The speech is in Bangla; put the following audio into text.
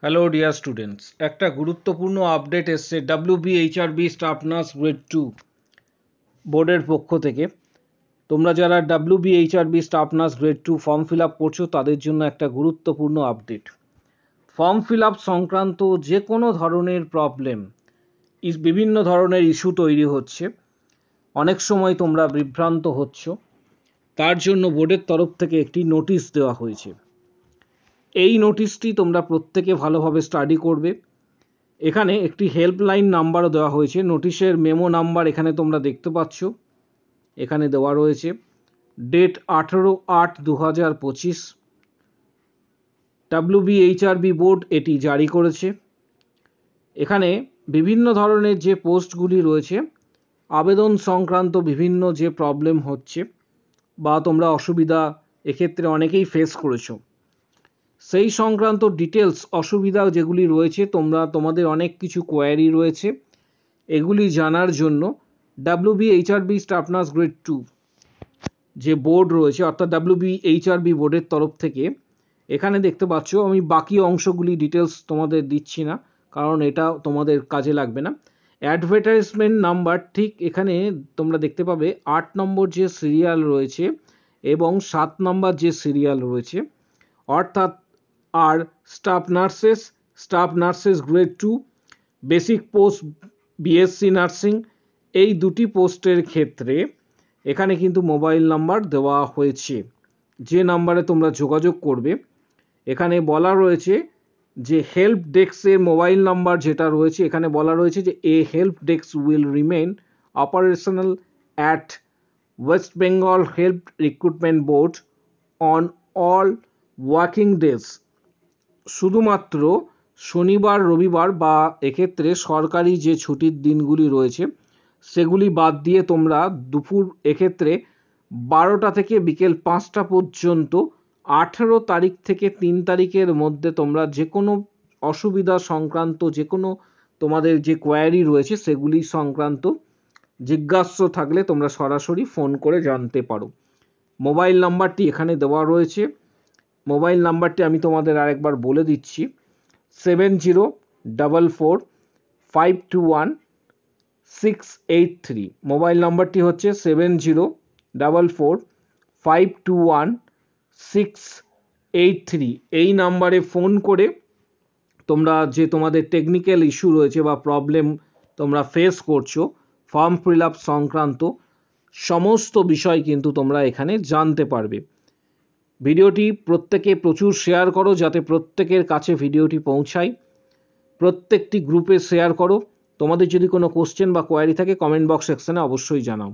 হ্যালো ডিয়ার স্টুডেন্টস, একটা গুরুত্বপূর্ণ আপডেট এসছে WBHRB স্টাফ নার্স গ্রেড 2 বোর্ডের পক্ষ থেকে। তোমরা যারা WBHRB staff nurse grade 2 form fill up করছো তাদের জন্য একটা গুরুত্বপূর্ণ আপডেট। ফর্ম ফিল আপ সংক্রান্ত যে কোনো ধরনের প্রবলেম, বিভিন্ন ধরনের ইস্যু তৈরি হচ্ছে, অনেক সময় তোমরা বিভ্রান্ত হচ্ছ, তার জন্য বোর্ডের তরফ থেকে একটি নোটিশ দেওয়া হয়েছে। এই নোটিশটি তোমরা প্রত্যেকে ভালোভাবে স্টাডি করবে। এখানে একটি হেল্পলাইন নাম্বারও দেওয়া হয়েছে। নোটিশের মেমো নাম্বার এখানে তোমরা দেখতে পাচ্ছ, এখানে দেওয়া রয়েছে। ডেট 18/8/2025। WBHRB বোর্ড এটি জারি করেছে। এখানে বিভিন্ন ধরনের যে পোস্টগুলি রয়েছে, আবেদন সংক্রান্ত বিভিন্ন যে প্রবলেম হচ্ছে বা তোমরা অসুবিধা এক্ষেত্রে অনেকেই ফেস করেছো, সেই সংক্রান্ত ডিটেলস অসুবিধা যেগুলি রয়েছে, তোমাদের অনেক কিছু কোয়ারি রয়েছে, এগুলি জানার জন্য WBHRB স্টাফ নার্স গ্রেড 2 যে বোর্ড রয়েছে, অর্থাৎ WBHRB বোর্ডের তরফ থেকে এখানে দেখতে পাচ্ছ, আমি বাকি অংশগুলি ডিটেলস তোমাদের দিচ্ছি না, কারণ এটা তোমাদের কাজে লাগবে না। অ্যাডভার্টাইজমেন্ট নাম্বার ঠিক এখানে তোমরা দেখতে পাবে 8 নম্বর যে সিরিয়াল রয়েছে এবং 7 নম্বর যে সিরিয়াল রয়েছে, অর্থাৎ আর staff nurses grade 2 basic post BSc nursing, এই দুটি পোস্টের ক্ষেত্রে এখানে কিন্তু মোবাইল নাম্বার দেওয়া হয়েছে, যে নাম্বারে তোমরা যোগাযোগ করবে। এখানে বলা রয়েছে যে হেল্প ডেস্কের মোবাইল নাম্বার যেটা রয়েছে, এখানে বলা রয়েছে যে a help desk will remain operational at West Bengal help recruitment board on all working days. শুধুমাত্র শনিবার রবিবার বা এক্ষেত্রে সরকারি যে ছুটির দিনগুলি রয়েছে সেগুলি বাদ দিয়ে তোমরা দুপুর এক্ষেত্রে 12টা থেকে বিকেল 5টা পর্যন্ত 18 তারিখ থেকে 3 তারিখের মধ্যে তোমরা যে কোনো অসুবিধা সংক্রান্ত যে কোনো তোমাদের যে কোয়ারি রয়েছে সেগুলি সংক্রান্ত জিজ্ঞাস্য থাকলে তোমরা সরাসরি ফোন করে জানতে পারো। মোবাইল নাম্বারটি এখানে দেওয়া রয়েছে। মোবাইল নাম্বারটি আমি তোমাদের আরেকবার বলে দিচ্ছি, 7044521683। মোবাইল নাম্বারটি হচ্ছে 7044521683। এই নাম্বারে ফোন করে তোমরা যে তোমাদের টেকনিক্যাল ইস্যু রয়েছে বা প্রবলেম তোমরা ফেস করছো ফর্ম ফিল আপ সংক্রান্ত সমস্ত বিষয় কিন্তু তোমরা এখানে জানতে পারবে। ভিডিওটি প্রত্যেকে প্রচুর শেয়ার করো, যাতে প্রত্যেকের কাছে ভিডিওটি পৌঁছায়। প্রত্যেকটি গ্রুপে শেয়ার করো। তোমাদের যদি কোনো কোশ্চেন বা কোয়ারি থাকে কমেন্ট বক্স সেকশনে অবশ্যই জানাও।